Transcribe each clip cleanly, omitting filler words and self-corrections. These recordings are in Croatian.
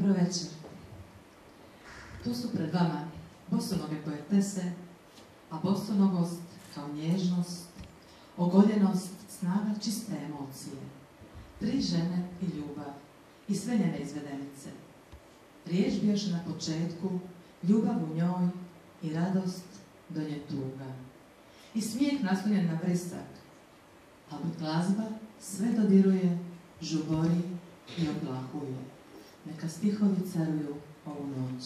Dobro večer. Tu su pred vama bosonoge poetese, a bosonogost kao nježnost, ogoljenost, snaga čiste emocije, 3 žene i ljubav i sve njene izvedenice. Riječ bješe na početku, ljubav u njoj i radost do nje tuga. I smijeh naslonjen na vrisak, a glazba sve dodiruje, žubori i oplahuje. Neka stihovi caruju ovu noć.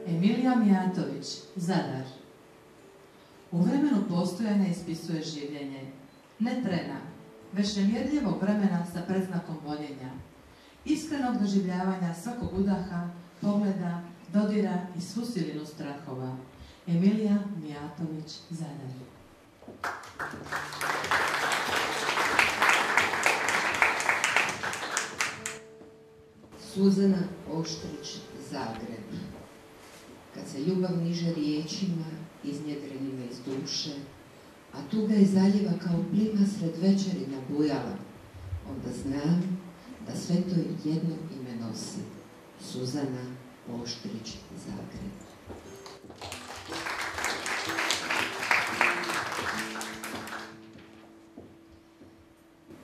Emilija Mijatović, Zadar. U vremenu postojanja ispisuje življenje, ne trena, već nemjerljivog vremena sa predznakom voljenja, iskrenog doživljavanja svakog udaha, pogleda, dodira i svu silinu strahova. Emilija Mijatović, Zadar. Suzana Oštrić, Zagreb. Kad se ljubav niže riječima, iznjedrenima iz duše, a tuga je zaljeva kao plima sred večeri nabujala, onda znam da sve to jedno ime nosi. Suzana Oštrić, Zagreb.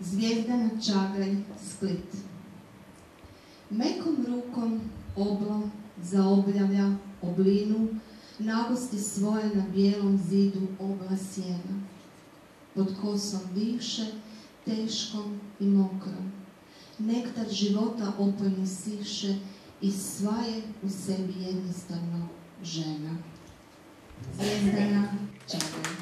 Zvijezdana Čagalj, Split. Mekom rukom oblo zaobljavlja oblinu, nagosti svoje na bijelom zidu obla sjena. Pod kosom diše, teškom i mokrom. Nektar života opojno siše i sva je u sebi jednostavno žena. Zvijezdana Čagalj.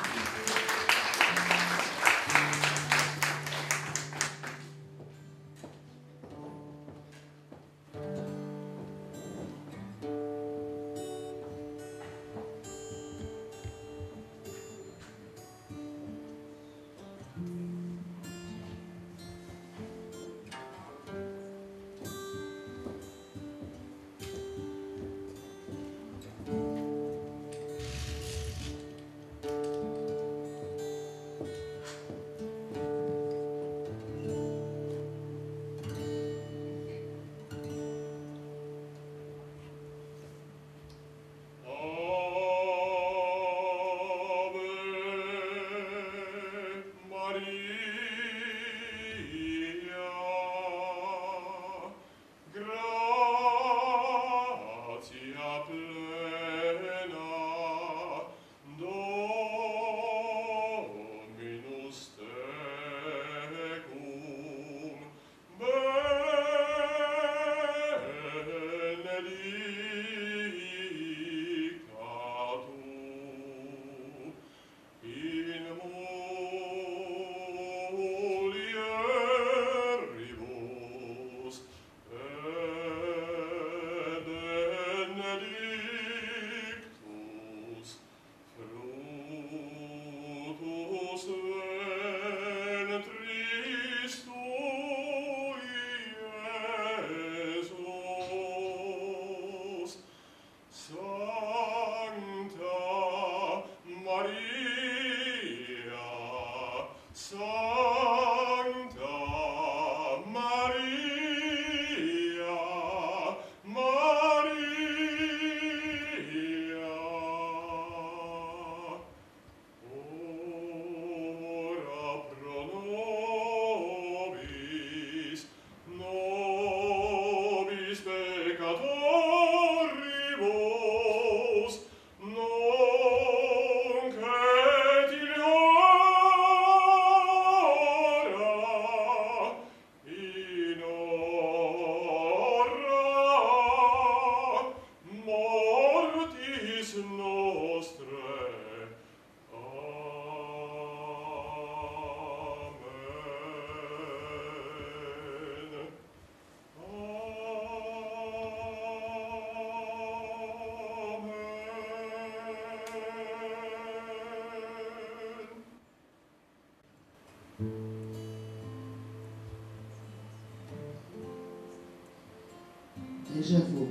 Deja vu.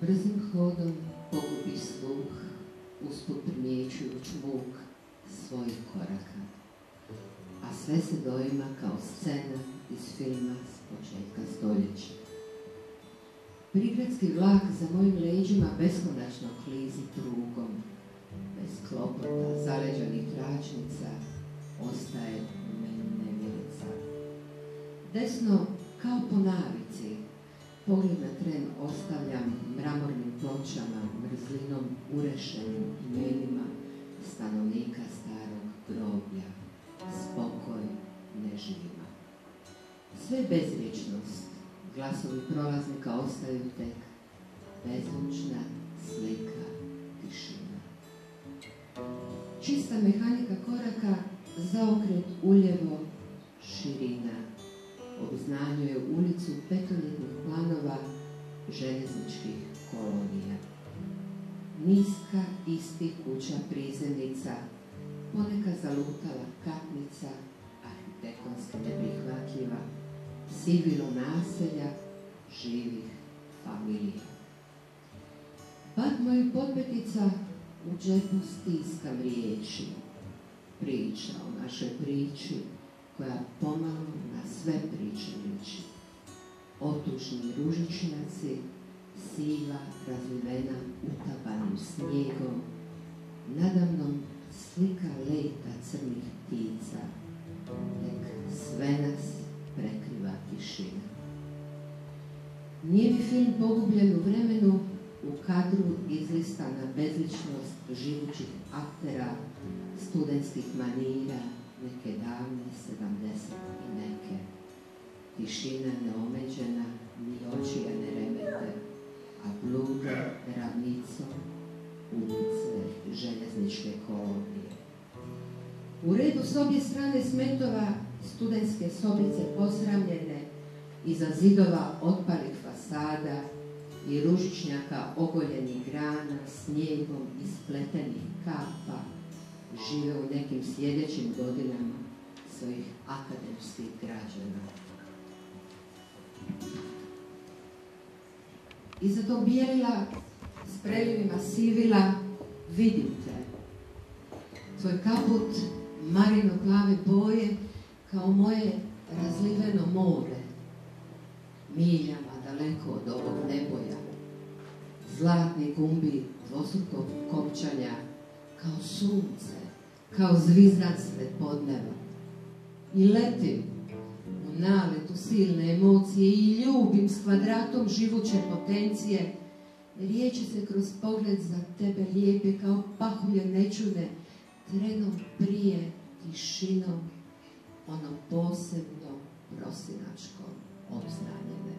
Brzim hodom pogubiš sluh, usput primjećujući muk svojih koraka. A sve se doima kao scena iz filma s početka stoljeća. Prigradski vlak za mojim leđima beskonačno klizi prugom. Bez klopota, zaleđanih tračnica, ostaje u meni nevjerica. Desno, kao po navici, pogled na tren ostavljam mramornim pločama, mrzlinom urešenim imenima stanovnika starog groblja. Spokoj neživima. Sve bezriječnost, glasovi prolaznika ostaju tek, bezvučna slika tišina. Čista mehanika koraka, zaokret uljevo, širina, obznanjuje ulicu petoljetnih planova željezničkih kolonija. Niska istih kuća prizemnica, ponekad zalutala katnica, arhitektonski neprihvatljiva, sivilo naselja živih familija. Bat mojih potpetica u džepu stiskam riječi, priča o našoj priči, koja pomalo na sve priče liči. Otužni ružičnjaci, siva razlivena utapanim snijegom, nadamnom slika leta crnih ptica, tek sve nas prekriva tišina. Nije mi film pogubljen u vremenu, u kadru izlistana bezličnost živućih aktera, studentskih manira, neke davne 70 i neke. Tišina neomeđena, ni očija ne remete, a blude ravnicom ulice željezničke kolonije. U redu s obje strane smetova studentske sobice posramljene, iza zidova otpalih fasada i ružičnjaka ogoljenih grana, snijegom ispletenih kapa, žive u nekim sljedećim godinama svojih akademskih građana. Iza tog bijelila s prelivima sivila vidim te. Tvoj kaput marino-plave boje kao moje razliveno more. Miljama daleko od ovog neboja. Zlatni gumbi dvostrukog kopčanja kao sunce, kao zvizdan sred podneva. I letim u naletu silne emocije i ljubim s kvadratom živuće potencije. Riječi se kroz pogled za tebe lijepe kao pahulje nečune, trenom prije tišinom, ono posebno prosinačkom obznanjene.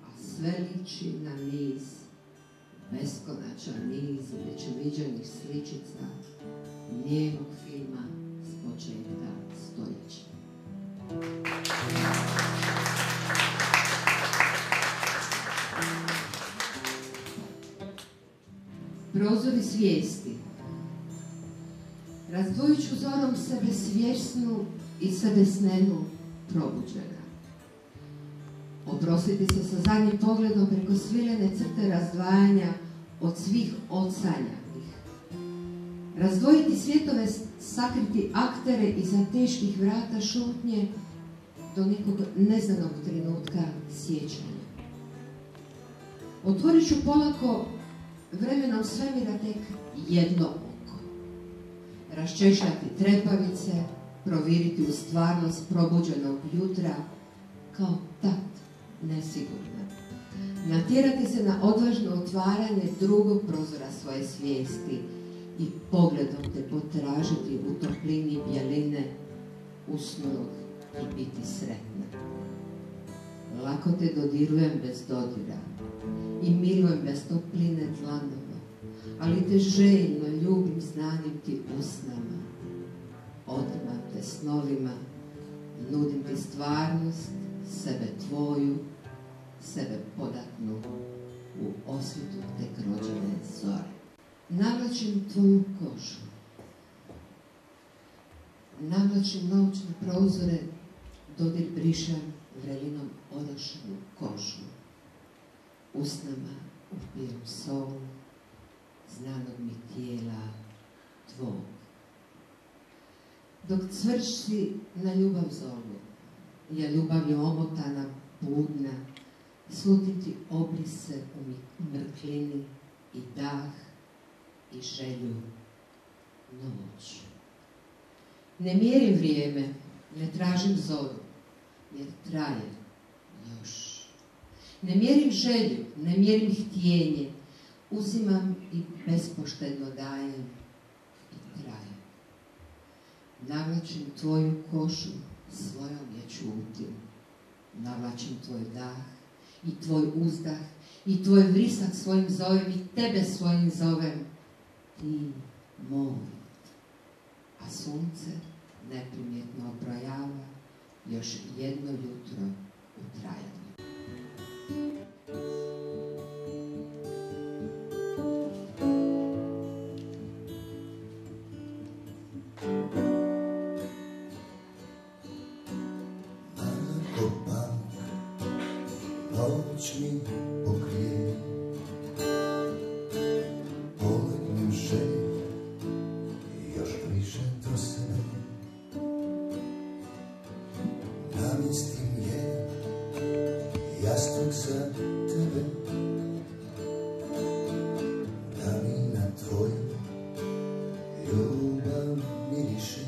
A sve liči na niz, beskonačan niz već viđenih sličica nijemog filma s početka stoljeća. Prozori svijesti. Razdvojit ću zorom sebe svjesnu i sebe snenu probuđena. Oprostiti se sa zadnjim pogledom preko svilene crte razdvajanja od svih odsanjanih. Razdvojiti svjetove, sakriti aktere iza teških vrata šutnje do nekog neznanog trenutka sjećanja. Otvorit ću polako vremenom svemira tek jedno oko. Raščešljati trepavice, proviriti u stvarnost probuđenog jutra kao tat nesigurna. Natjerati se na odvažno otvaranje drugog prozora svoje svijesti i pogledom te potražiti u toplini bjeline usnulog i biti sretna. Lako te dodirujem bez dodira i milujem bez topline dlanova, ali te željno ljubim znanim ti usnama. Otimam te snovima, nudim ti stvarnost, sebe tvoju, sebe podatnu u osvitu tek rođene zore. Navlačim tvoju kožu, navlačim naučne prozore, dodir brišem vrelinom orošenu kožu. Usnama upijem sol, znanog mi tijela tvog. Dok cvrši na ljubav zovu, ja ljubavlju omotana, budna, slutim ti obrise u mrklini i dah i želju noć. Ne mjerim vrijeme, ne tražim zoru, jer traje još. Ne mjerim želju, ne mjerim htjenje, uzimam i bespoštedno dajem i trajem. Navlačim tvoju košu, svojom je čutim. Navlačim tvoj dah i tvoj uzdah i tvoj vrisak svojim zovem i tebe svojim zovem. Ti moj. A sunce neprimjetno obrojava još jedno jutro u trajanju. Noć mi pokrije, polegnem želje još bliže do sebe. Namjestim je jastuk za tebe, da mi na tvoju ljubav miriše.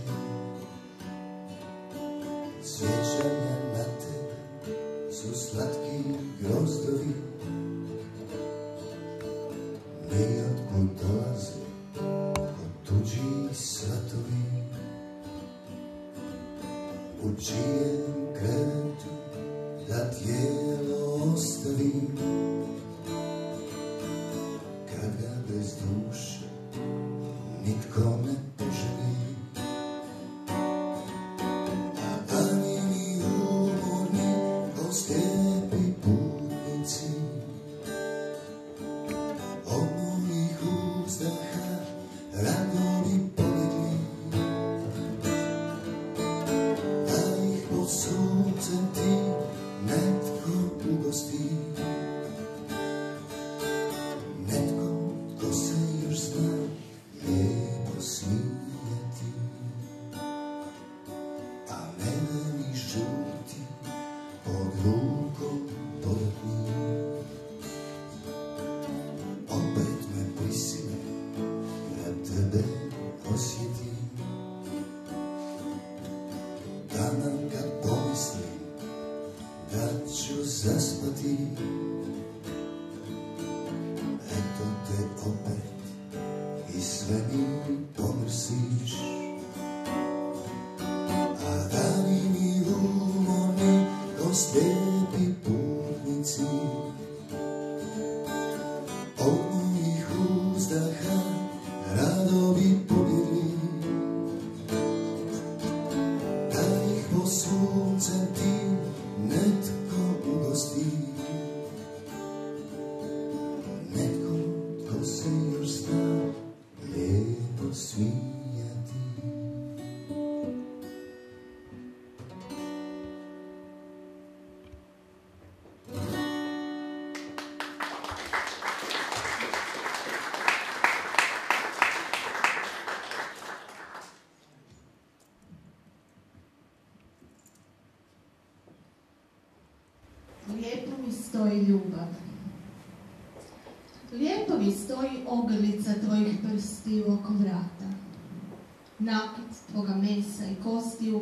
Sjećanja na tebe su slatki grozdovi, nijotkud dolaze od tuđi svatovi. U čijem krevetu da tijelo ostavim, kad ga bez duše nitko ne poželi. Slijepi putnici, od mojih uzdaha radovi pobjegli, da ih pod suncem ti netko ugosti. Netko tko se još zna lijepo smijeti, a meni žuti pod rukom dodatni. Opet me prisile da tebe osjetim, danom kad pomislim da ću zaspati. Eto te opet i sve mi pomrsiš, a dani mi umorni ko slijepi putnici. Od mojih uzdaha radovi pobjegli, da ih po suncem ti netko ugosti. Netko tko se još zna lijepo smijati. Lijepo mi stoji ljubav. Lijepo mi stoji ogrlica tvojih prstiju oko vrata. Nakit tvoga mesa i kostiju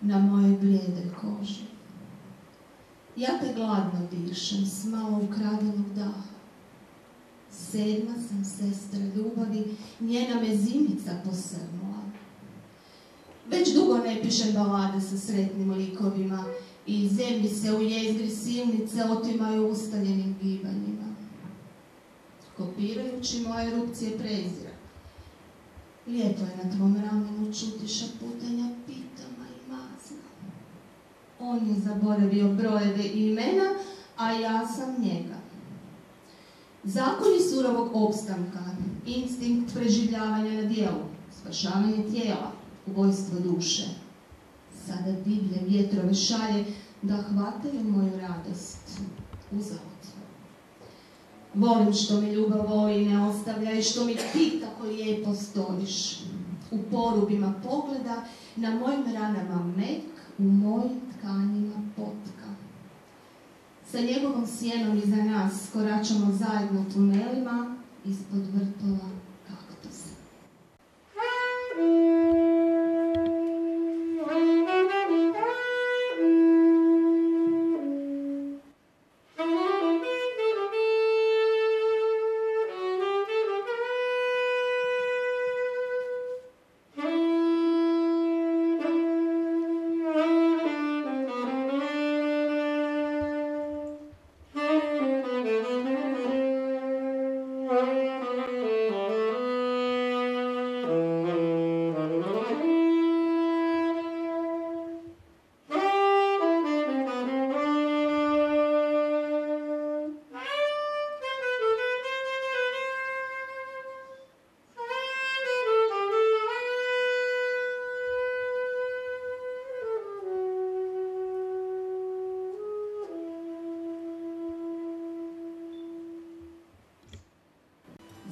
na mojoj blijedoj koži. Ja te gladno dišem s malo ukradenog daha. 7. sam sestra ljubavi, njena me zimica posrnula. Već dugo ne pišem balade sa sretnim likovima i zemlji se u jezgri silnice otimaju ustaljenim gibanjima. Kopirajući moje erupcije prezira, lijepo je na tvom ramenu čuti šaputanja pitama i mazna. On je zaboravio brojeve i imena, a ja sam njega. Zakoni surovog opstanka, instinkt preživljavanja na dijelu, spašavanje tijela, ubojstvo duše. Sada divlje vjetrove šalje da hvataju moju radost uzalud. Volim što me ljubav voli i ne ostavlja i što mi ti tako lijepo stojiš. U porubima pogleda, na mojim ranama mek, u mojim tkanjima potka. Sa njegovom sjenom iza nas koračamo zajedno tunelima ispod vrtova kaktusa.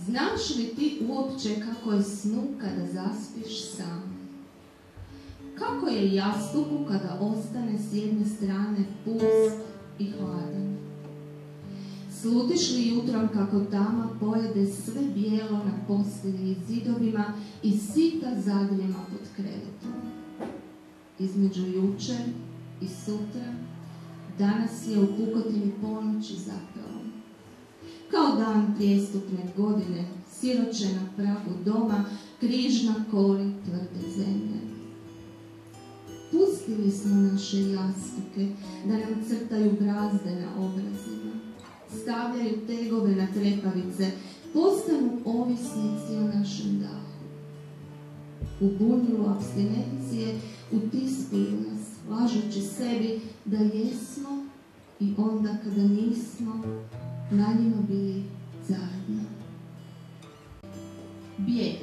Znaš li ti uopće kako je snu kada zaspiš sam? Kako je jastuku kada ostane s jedne strane pust i hladan? Slutiš li jutrom kako tama pojede sve bijelo na postelji i zidovima i sita zadrijema pod krevetom? Između jučer i sutra, danas je u pukotini ponoći zapelo. Kao dan prijestupne godine, siroče na pragu doma, križ na kori tvrde zemlje. Pustili smo naše jastuke da nam crtaju brazde na obrazima, stavljaju tegove na trepavice, postanu ovisnici o našem dahu. U bunjilu apstinencije utiskuju nas, lažući sebi da jesmo i onda kada nismo, na njima bili zajedno. Bijeg.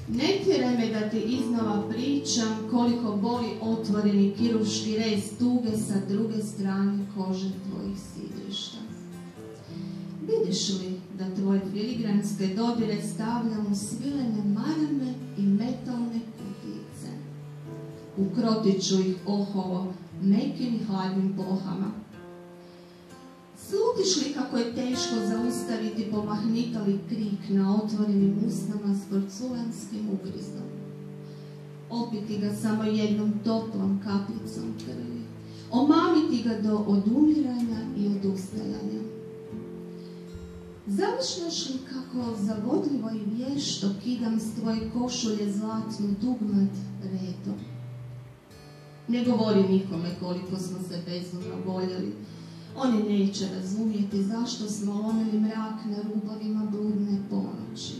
Ne tjeraj me da ti iznova pričam koliko boli otvoreni kirurški rez tuge sa druge strane kože tvojih sidrišta. Vidiš li da tvoje filigranske dodire stavljam u svilene marame i metalne kutice? Ukrotit ću ih oholo mekim i hladnim plohama. Slutiš li kako je teško zaustaviti pomahnitali krik na otvorenim usnama s porculanskim ugrizom? Opiti ga samo jednom toplom kapljicom krvi. Omamiti ga do odumiranja i odustajanja. Zamišljaš li kako zavodljivo i vješto kidam s tvoje košulje zlatnu dugmad redom? Ne govori nikome koliko smo se bezumno voljeli. Oni neće razumjeti zašto smo lomili mrak na rubovima bludne ponoći.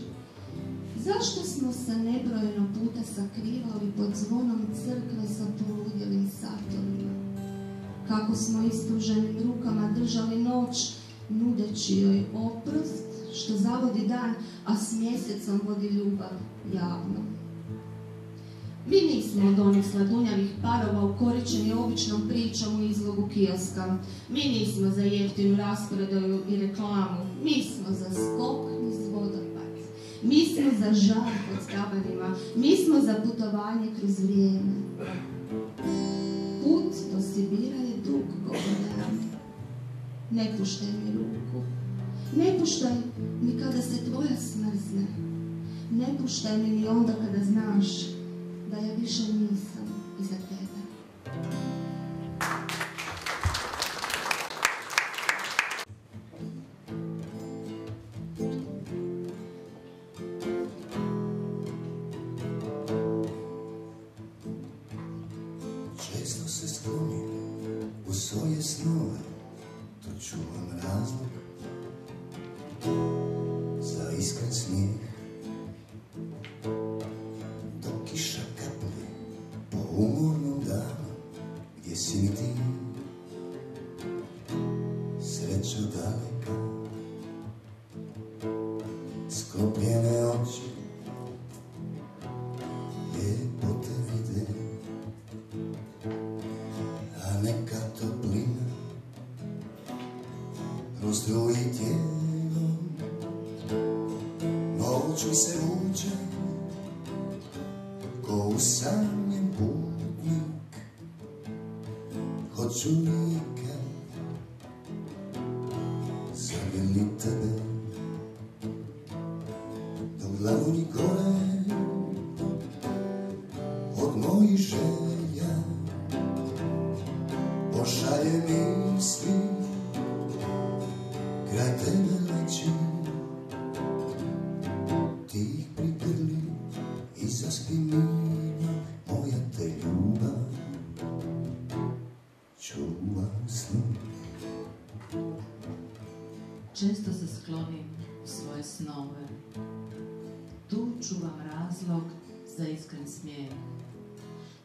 Zašto smo se nebrojeno puta sakrivali pod zvonom crkve sa poludjelim satovima? Kako smo ispruženim rukama držali noć, nudeći joj oprost, što zavodi dan, a s mjesecom vodi ljubav javno. Mi nismo od onih sladunjavih parova ukoričeni običnom pričom u izlogu kioska. Mi nismo za jeftinu rasporedaju i reklamu. Mi smo za skok niz vodopad. Mi smo za žar pod trabanima. Mi smo za putovanje kroz vrijeme. Put do Sibira je dug, govore nam. Ne puštaj mi ruku. Ne puštaj ni kada se tvoja smrzne. Ne puštaj mi ni onda kada znaš da ja više nisam iza tebe. Često se sklonim u svoje snove, to čuvam razlog za iskren smijeh. Dok kiša kaplje po umornom danu, gdje si mi ti, sreća daleka. Sklopljene oči, lijepo te vide, a neka toplina kroz tvoje tijelo. Noć mi se vuče ko usamljen putnik. Hoću nikad zagrli tebe, dok dlani gore od mojih želja pošalje misli, kraj tebe leći. Ti ih prigrli i zaspi mirno, moja te ljubav čuva u snu. Često se sklonim u svoje snove, tu čuvam razlog za iskren smijeh.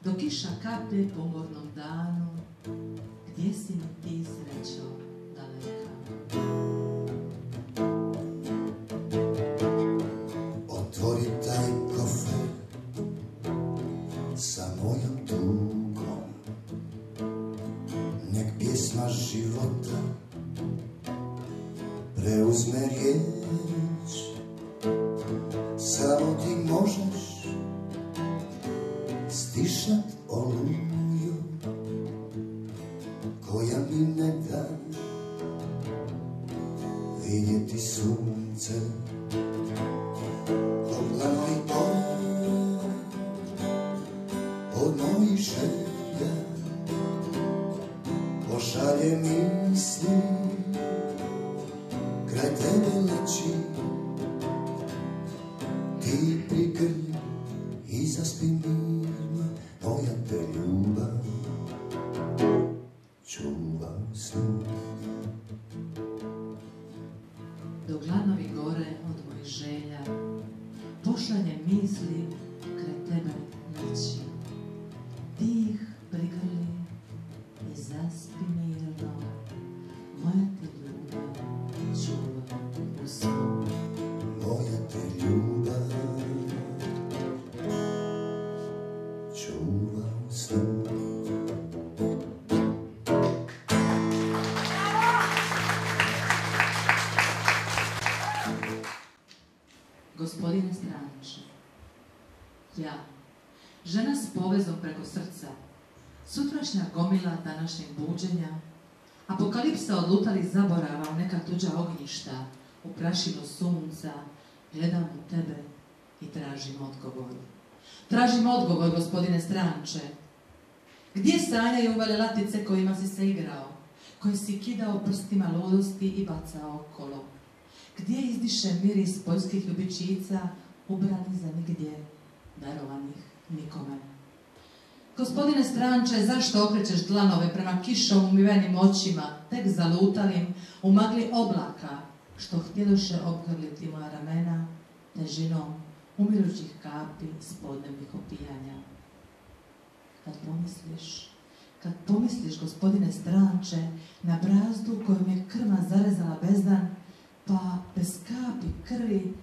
Dok kiša kaplje po umornom danu, gdje si mi ti srećo daleka? Otvori taj kofer sa mojom tugom, nek pjesma života preuzme riječ. Samo ti možeš stišat oluju koja mi ne da vidjeti sunce. Dok dlanovi gore od mojih želja pošalje misli, kraj tebe leći. Ti prigrli i zaspi mirno, moja te ljubav čuva u snu. Dok dlanovi gore od mojih želja pošalje misli, kraj tebe leći. Ti ih prigrli i zaspi mirno, moja te ljubav čuva u snu. Moja te ljubav čuva u snu. Gospodine Stranče, ja, žena s povezom preko srca, sutrašnja gomila današnjeg buđenja, apokalipsa odlutalih zaborava u neka tuđa ognjišta, u prašinu sunca, gledam u tebe i tražim odgovor. Tražim odgovor, gospodine Stranče. Gdje sanjaju velelatice kojima si se igrao, koje si kidao prstima ludosti i bacao okolo? Gdje izdiše miris poljskih ljubičica, ubrani za nigdje, darovanih nikome? Gospodine Stranče, zašto okrećeš dlanove prema kišom umivenim očima, tek zalutalim u magli oblaka, što htjedoše obgrliti moja ramena težinom umirućih kapi s podnevnih opijanja? Kad pomisliš, gospodine Stranče, na brazdu kojom je krva zarezala bezdan, pa bez kapi krvi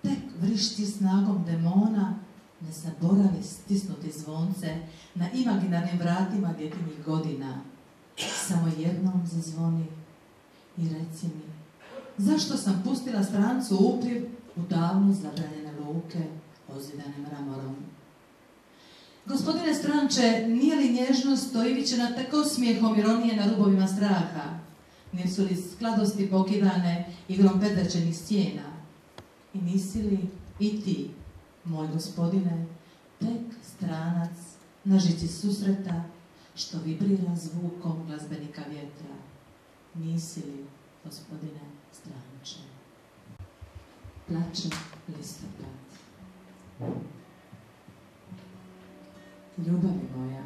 tek vrišti snagom demona, ne zaboravi stisnuti zvonce na imaginarnim vratima djetinjih godina. Samo jednom zazvoni i reci mi, zašto sam pustila strancu upliv u davno zabranjene luke ozidane mramorom? Gospodine Stranče, nije li nježnost stojivićena tek osmijehom ironije na rubovima straha? Nisu li skladosti pokidane igrom petrčenih stijena? I nisi li i ti, moj gospodine, tek stranac na žici susreta što vibrira zvukom glazbenika vjetra? Nisi li, gospodine Stranče? Plače listopad. Ljubavi moja,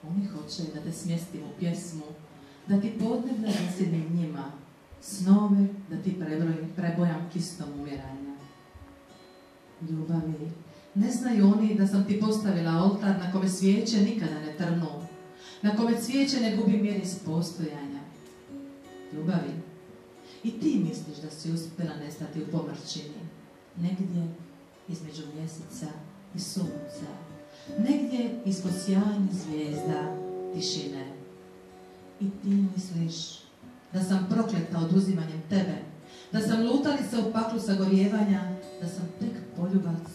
oni hoće da te smjestim u pjesmu, da ti podnebno zasjedim njima, snove da ti prebojam kistom umiranja. Ljubavi, ne znaju oni da sam ti postavila oltar na kome svijeće nikada ne trnu, na kome cvijeće ne gubi miris postojanja. Ljubavi, i ti misliš da si uspjela nestati u pomrčini, negdje između mjeseca i sunca, negdje ispod sjajnih zvijezda tišine. I ti misliš da sam prokleta oduzimanjem tebe, da sam lutalica u paklu sagorijevanja, da sam tek poljubac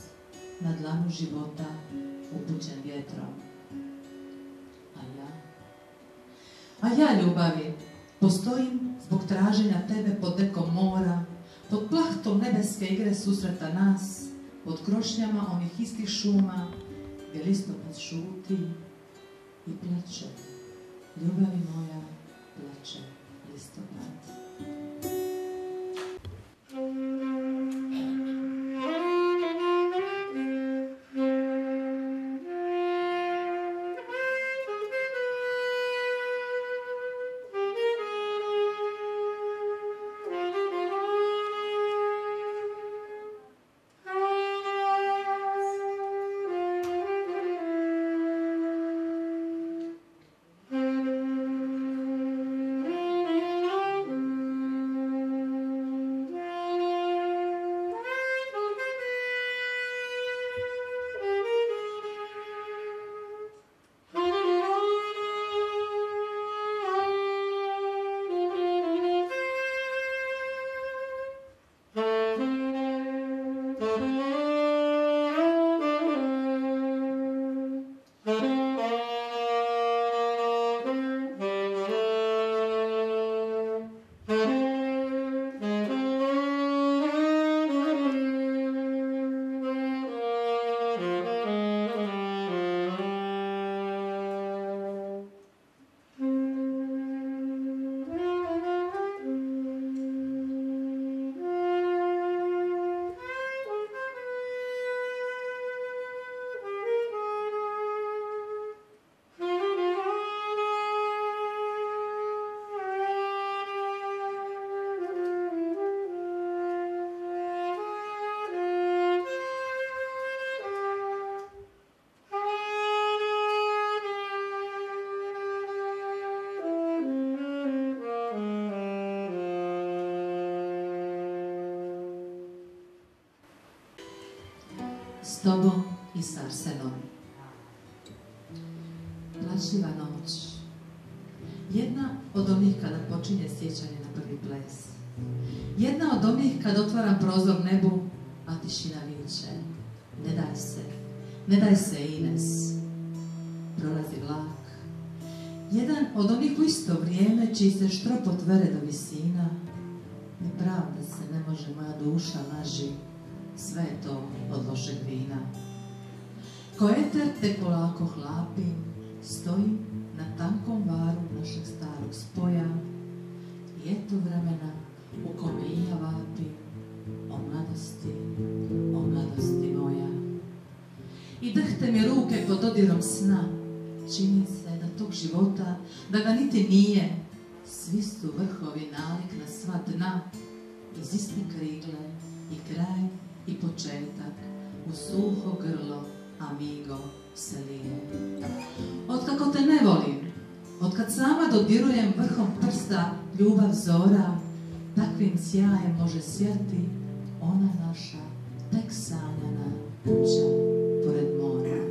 na dlanu života upućen vjetrom. A ja, ljubavi, postojim zbog traženja tebe pod dekom mora, pod plahtom nebeske igre susreta nas, pod krošnjama onih istih šuma, gdje listopad šuti i plače. Ljubavi moja, plače listopad. S tobom i s Arsenom. Plačljiva noć. Jedna od onih kada počinje sjećanje na prvi ples. Jedna od onih kad otvaram prozor nebu, a tišina viče. Ne daj se, ne daj se, Ines. Prolazi vlak. Jedan od onih u isto vrijeme čiji se štropot vere do visina. Nepravda se ne može, moja duša laži. Sve je to od lošeg vina. Ko eter te polako hlapi, stojim na tankom varu našeg starog spoja i eto vremena u kome i ja vapim o mladosti moja. I drhte mi ruke pod dodirom sna, čini se da tog života, da ga niti nije, svi su vrhovi nalik na sva dna, iz iste krigle i kraj i početak, u suho grlo, amigo, se lije. Otkako te ne volim, otkad sama dodirujem vrhom prsta ljubav zora, takvim sjajem može sjati ona naša tek sanjana kuća pored mora.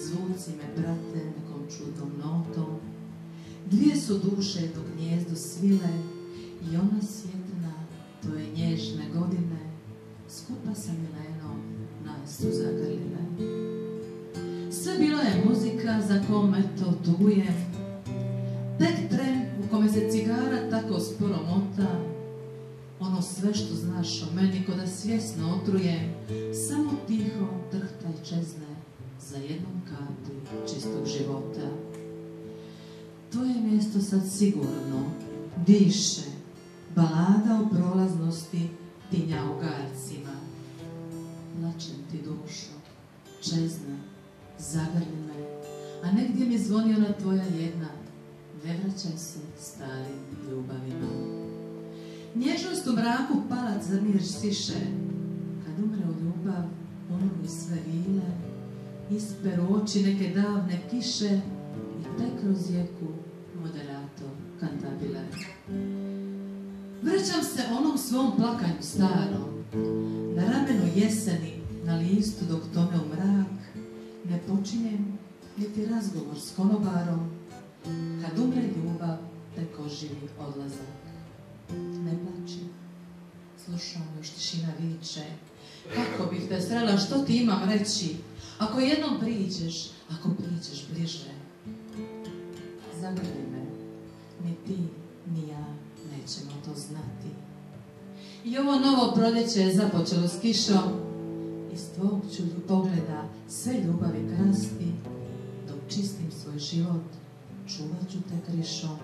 Zvuci me prate nekom čudnom notom, dvije su duše dok gnjezdo svile i ona svjetna, to je nježne godine, skupa sa Milenom nas su zagrlile. Sve bila je muzika za kom eto tugujem, tek tren u kome se cigara tako sporo mota, ono sve što znaš o meni ko da svjesno otrujem, samo tiho drhta i čezne za jednom kapi čistog života. To je mjesto sad sigurno, diše, balada o prolaznosti tinja u garcima. Plačem ti dušo, čezna, zagrli me, a negdje mi zvoni ona tvoja jedna, ne vraćaj se starim ljubavima. Nježnost u mraku palac zamiriš siše, kad umre u ljubav, umru i sve vile, isperu oči neke davne kiše i tek kroz rijeku moderato kantabile. Vraćam se onom svom plakanju starom, na ramenu jeseni, na listu dok tome u mrak, ne počinjem niti razgovor s konobarom, kad umre ljubav, tek ko živi odlazak. Ne plači, slušam još tišina viče. Kako bih te srela, što ti imam reći? Ako jednom priđeš, ako priđeš bliže, zagrli me, ni ti, ni ja nećemo to znati. I ovo novo proljeće je započelo s kišom, iz tvog ću pogleda sve ljubavi krasti, dok čistim svoj život, čuvat ću te krišom,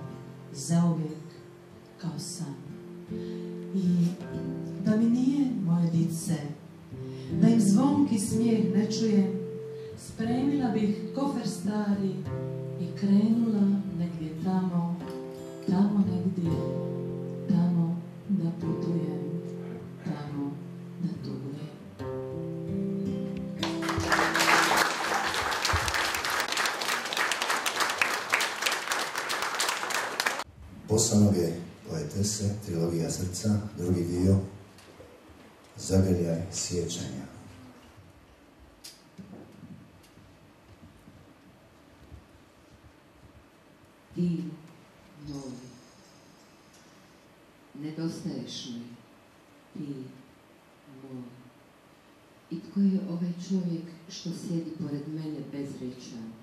zauvijek kao san. I da mi nije moje dice, da im zvonki smijeh ne čujem, spremila bih kofer stari i krenula negdje tamo, tamo negdje, tamo da putujem, tamo da tugujem. Bosanoge poetese, trilogija srca, drugi dio, Zagrljaj sjećanja. Ti, moj, nedostaješ mi, ti, moj. I tko je ovaj čovjek što sjedi pored mene bezrečan,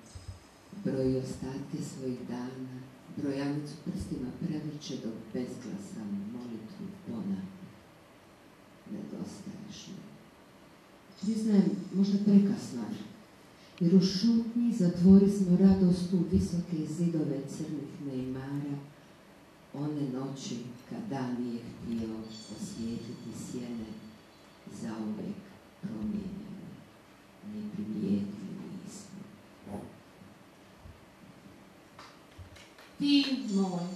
broji ostatke svojih dana, brojanicu prstima prevrće dok bezglasan molitvu ponavlja. Nedostaješ mi. Priznajem, možda prekasno, jer u šutnji zatvori smo radost u visoke zidove crnih neimara, one noći kad dan nije htio osvijetliti sjene, zauvek promijenjene, neprimijetili nismo. Ti moj,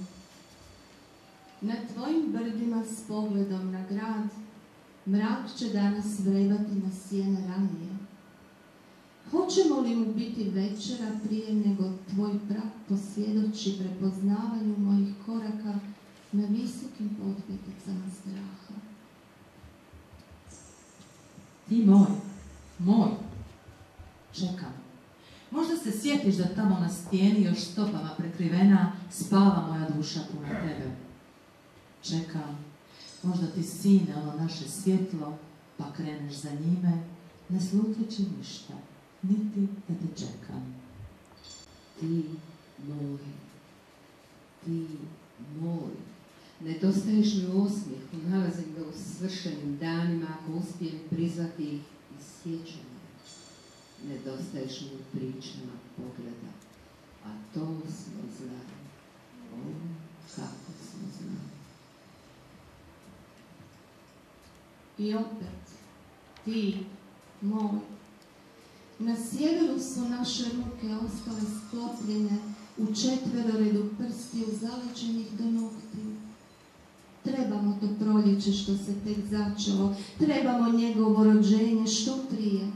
na tvojim brdima s pogledom na grad, mrak će danas vrebati na sjene ranije. Hoćemo li mu biti večera prije nego tvoj prah posvjedoči prepoznavanju mojih koraka na visokim potpeticama straha? Ti moj, čekam. Možda se sjetiš da tamo na stijeni još stopama prekrivena spava moja duša puna tebe. Čekam, možda ti sine ono naše svjetlo, pa kreneš za njime, ne sluteći ništa, niti da te čekam. Ti moj, nedostaješ mi u osmijehu, nalazim ga u svršenim danima, ako uspijem prizvati ih iz sjećanja. Nedostaješ mi u pričama pogleda, a to smo znali, kako smo znali. I opet, ti moj, na sjeveru su naše ruke ostale sklopljene u četveroredu prstiju zaleđenih do noktiju. Trebamo to proljeće što se tek začelo, trebamo njegovo rođenje što prije.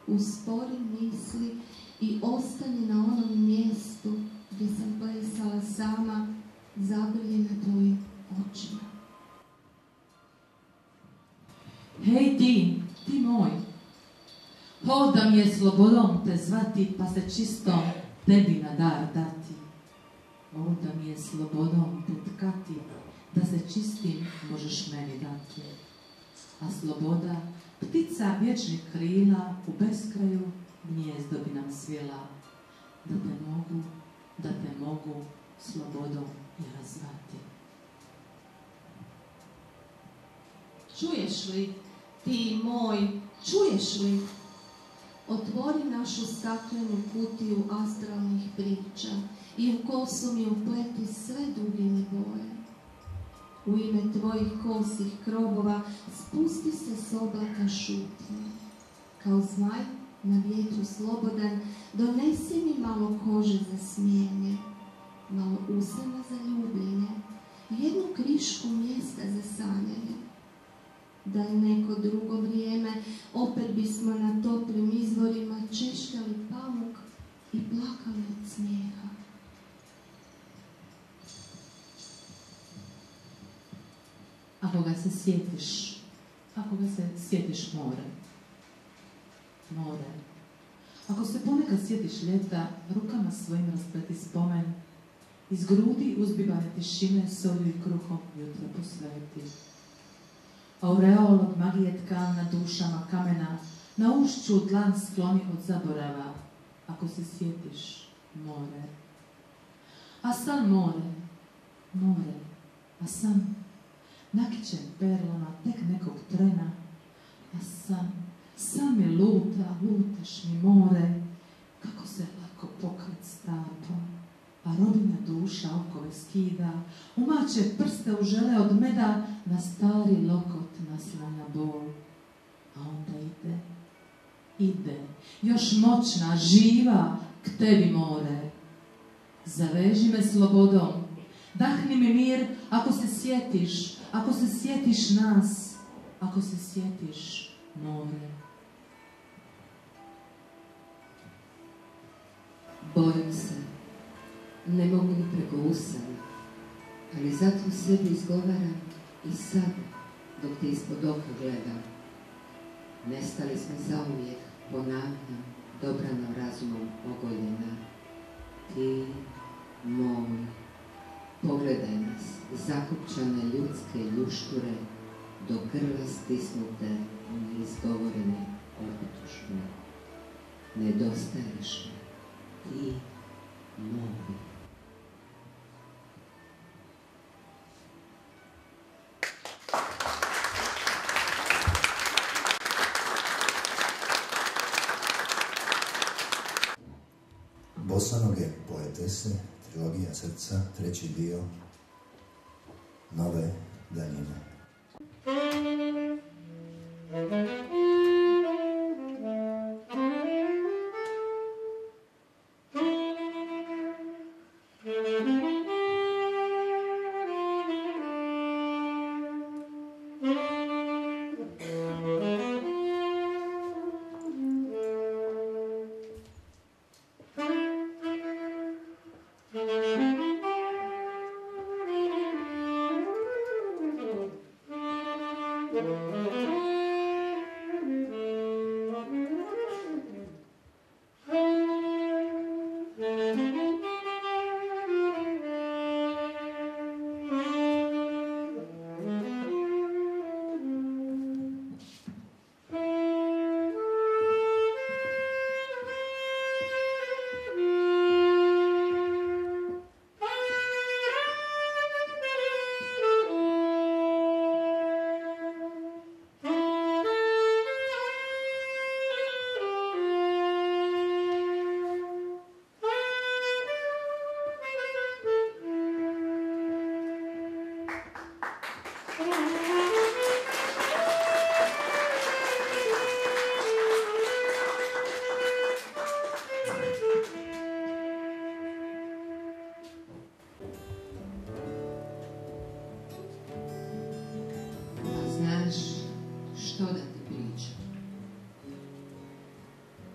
Uspori misli i ostani na onom mjestu gdje sam plesala sama, zagrljena tvojim očima. Hej ti moj, da mi je slobodom te zvati, pa se čistom tebi na dar dati. Da mi je slobodom te tkati, da se čistim možeš meni dati. A sloboda, ptica vječnih krila, u beskraju gnijezdo bi nam svila, da te mogu slobodom ja zvati. Čuješ li, ti moj, čuješ li? Otvori našu staklenu kutiju astralnih priča i u kosu mi upleti sve dugine boje. U ime tvojih kosih krobova spusti se s oblaka šutnje. Kao zmaj na vjetru slobodan, donesi mi malo kože za smijenje, malo usana za ljubljenje, jednu krišku mjesta za sanjanje. Da je neko drugo vrijeme, opet bismo na toplim izvorima češljali pamuk i plakali od smijeha. Ako ga se sjetiš more. Ako se ponekad sjetiš ljeta, rukama svojim raspleti spomen, Iz grudi uzbivane tišine solju i kruhom jutro posveti. Aureol od magije tkan na dušama kamena, na ušću dlan skloni od zaborava, ako se sjetiš more. A san more, a san nakićen perlama tek nekog trena, a san mi lutaš mi more, kako se lako pokret stapa, a robina duša okove skida, umače prste u žele od meda, na stari lokot naslanja bol, a onda ide, još moćna, živa, k tebi more. Zaveži me slobodom, dahni mi mir, ako se sjetiš nas, ako se sjetiš more. Bojim se, ne mogu ni preko usana, ali zato u sebi izgovaram i sad, dok te ispod oka gledam. Nestali smo zauvijek, ponavljam, dobrano razumom ogoljena. Ti, moj, pogledaj nas, zakupčane ljudske ljušture, do grla stisnute, neizgovorene optužbe. Nedostaješ mi, ti, moj. Bosanoge poetese, trilogija srca, 3. dio, Nove daljine.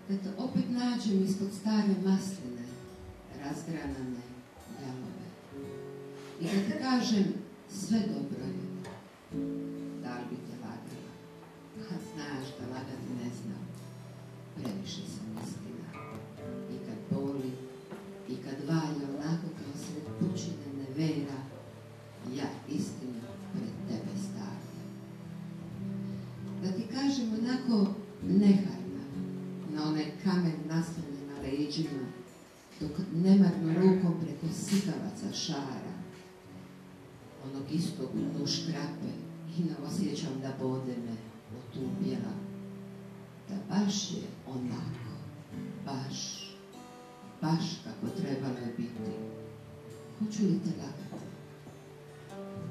Da te opet nađem ispod stare masline, razgranane jalove. I da ti kažem, sve dobro je. Da li bi te lagala? A znaš da lagati ne znam. Previše sam istina. I kad boli, i kad valja onako kao sred pučine nevera, ja istinu pred tebe stavljam. Da ti kažem onako nehajno, na onaj kamen naslonjen na leđima, dok nemarno rukom preko sikavaca šara, onog istog u dnu škrape, i ne osjećam da bode me otupjela, da baš je onako, baš kako trebalo je biti. Hoću li te lagati?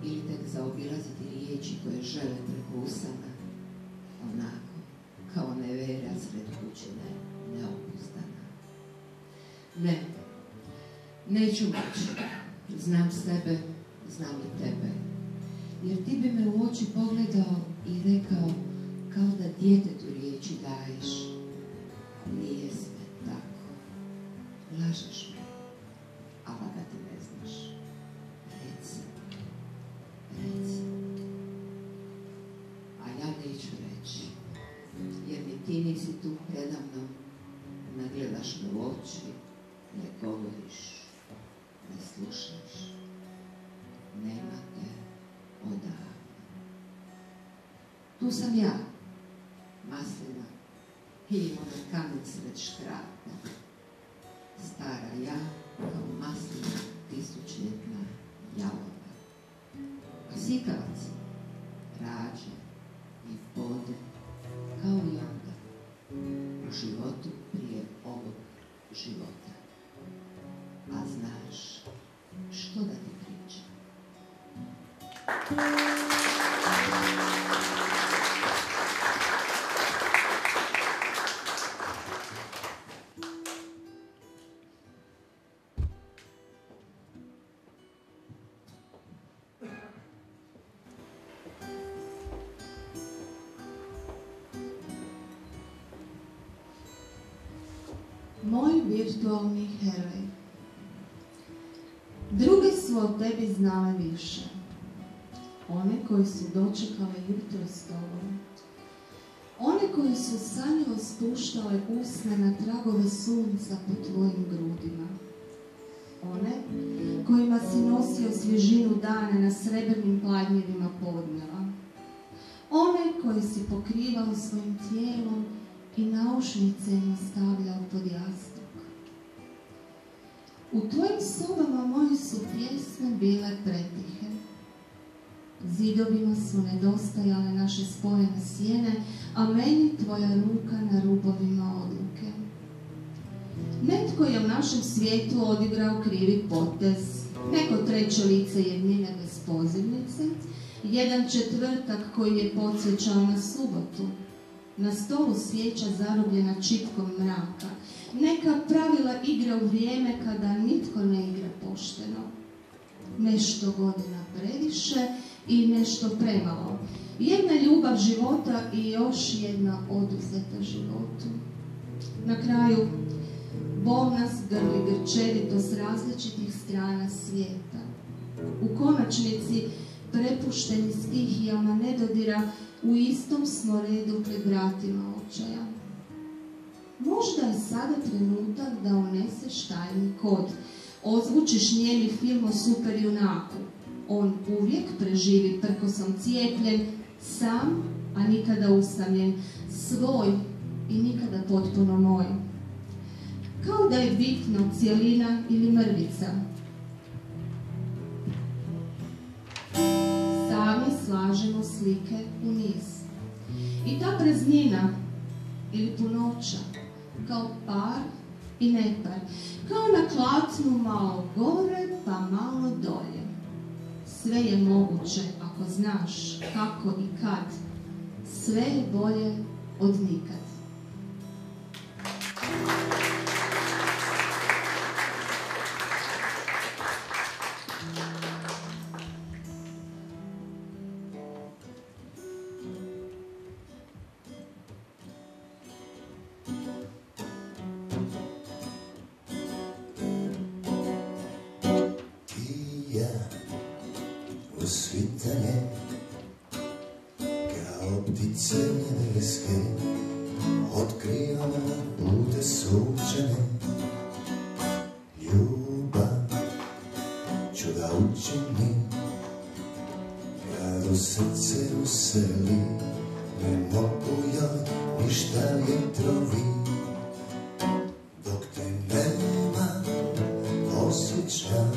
Ili tek zaobilaziti riječi koje žele preko usana, onako, kao nevera sred kućine, neopuzdana. Ne, neću moći. Znam sebe, znam i tebe. Jer ti bi me u oči pogledao i rekao, kao da djetetu riječi daješ. Nije sve tako. Lažeš me, a lagati ne znaš. Reci. A ja neću reći. Jer mi ti nisi tu predamnom, ne gledaš me u oči, ne govoriš, ne slušaš. Tu sam ja, maslina, i onaj kamen sred škrata. Stara ja, kao maslina, tisućljetna jalova. A sikavac, rađe i bode, kao i onda, u životu prije ovog života. A znaš što da ti pričam? Moj virtualni heroj. Drugi su o tebi znale više. One koji su dočekale jutro s tobom. One koji su sanjivo spuštale usne na tragove sunca po tvojim grudima. One kojima si nosio svježinu dana na srebrnim pladnjevima podneva. One koje si pokrivao svojim tijelom i naušnice im stavljao pod jastuk. U tvojim sobama moje su pjesme bile pretihe. Zidovima su nedostajale naše spojene sjene, a meni tvoja ruka na rubovima odluke. Netko je u našem svijetu odigrao krivi potez, neko treće lice jednine bez pozivnice, jedan četvrtak koji je podsjećao na subotu, na stolu svijeća zarobljena čipkom mraka, neka pravila igre u vrijeme kada nitko ne igra pošteno. Nešto godina previše i nešto premalo. Jedna ljubav života i još jedna oduzeta životu. Na kraju, bol nas grli grčevito s različitih strana svijeta. U konačnici, prepušteni stihijama nedodira, u istom smo redu pred vratima očaja. Možda je sada trenutak da uneseš tajni kod, ozvučiš njeni film o superjunaku. On uvijek preživi prkosom cijepljen, sam, a nikada usamljen, svoj i nikada potpuno moj. Kao da je bitno cijelina ili mrvica. Sami slažemo slike u niz. I ta praznina ili punoća, kao par i nepar, kao na klatnu malo gore pa malo dolje. Sve je moguće ako znaš kako i kad. Sve je bolje od nikad. Osvitanje kao ptice nebeske otkrivamo pute sunčane. Ljubav čuda učini kad u srce useli, ne mogu joj ništa vjetrovi. Dok te nema osjećam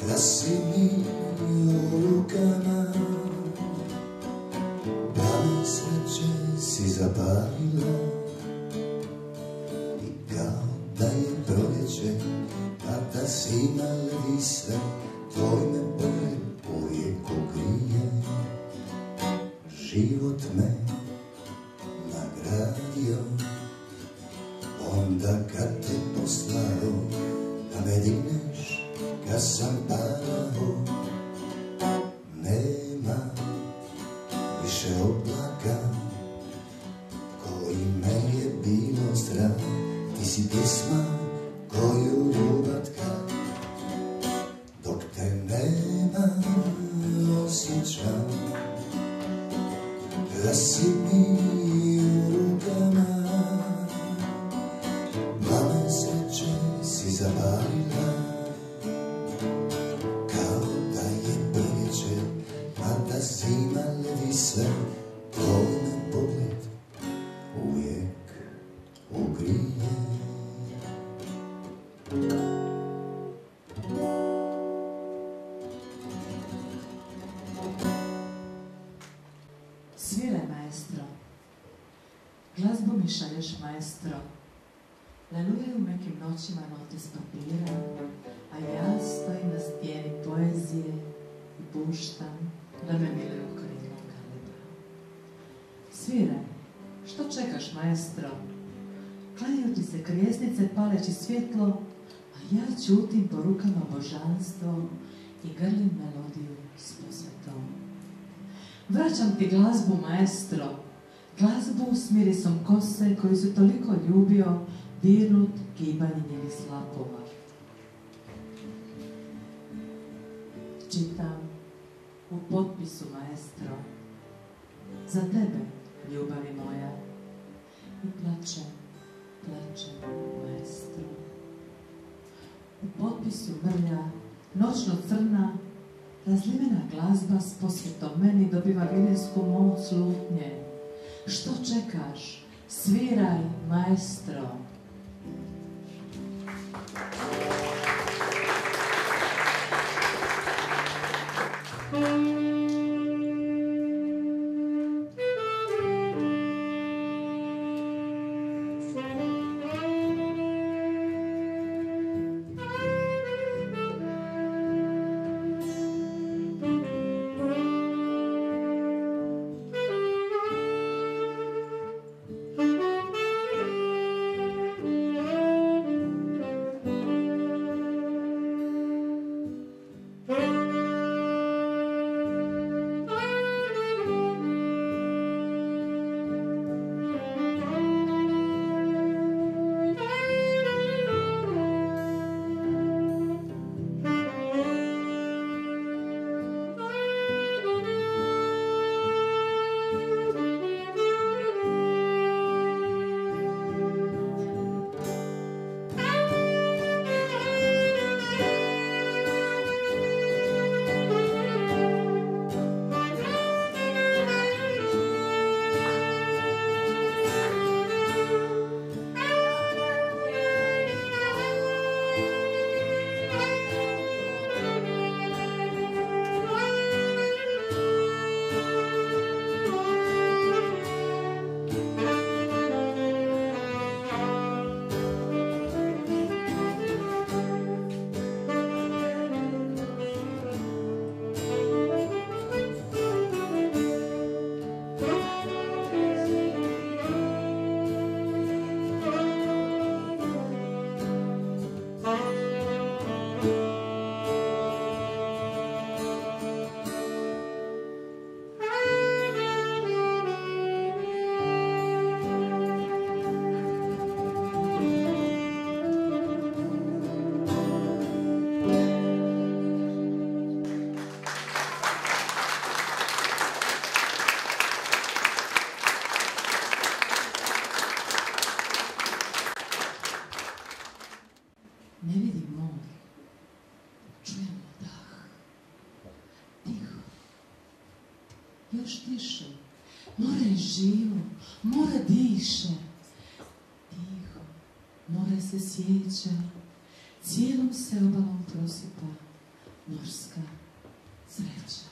da si mi u rukama, plamen sreće si zapalila i kao da je proljeće, a da si ima ledi sve, tvoj me bolje uvijek ukrije. Život me nagradio onda kad te poslao da me digneš kad sam padao. Nema više oblaka koji me je bilo strah, ti si pjesma koju ljubav tka. Dok te nema osjećam da si mi u rukama, plamen sreće si zapalila kao da je proljeće, a da zima ledi glazbu mi šalješ, maestro. Lelujaju mekim noćima note s papira, a ja stojim na stijeni poezije i puštam da me miluju krilom galeba. Sviraj, što čekaš, maestro? Klanjaju ti se krijesnice paleći svjetlo, a ja ćutim po rukama božanstvo i grlim melodiju s posvetom. Vraćam ti glazbu, maestro, glazbu s mirisom kose koju si toliko ljubio, dirnut gibanje njenih slapova. Čitam u potpisu, maestro, za tebe, ljubavi moja, i plačem, maestro. U potpisu mrlja, noćno crna, razlivena glazba s posvetom meni dobiva vilijsku moć lutnje. Što čekaš? Sviraj, maestro. Ne vidim more, čujem dah, tiho, još tiše, more je živo, more diše, tiho, more se sjeća, cijelom se obalom prosipa morska sreća.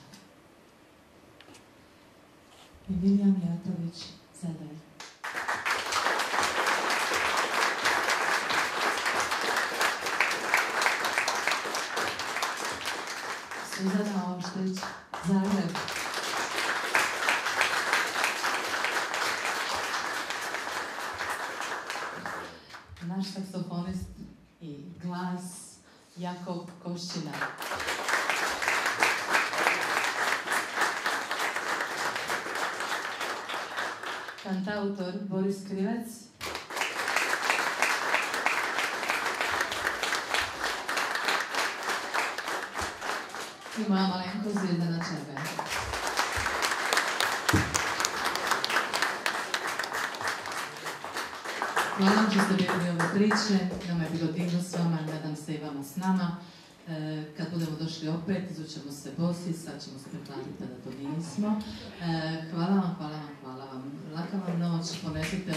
Emilija Mijatović, Zadar. Suzana Omštrić, Zagreb. Naš saksofonist i glas Jakob Koščina. Kantautor Boris Krivec. I moja malenkost Zvijezdana Čebe. Hvala vam što ste bili ove priče, nama je bilo divno s vama, nadam se i vama s nama. Kad budemo došli opet, izućemo se bosi, sad ćemo se preplatiti da to nismo. Hvala vam. Laka vam noć, ponesite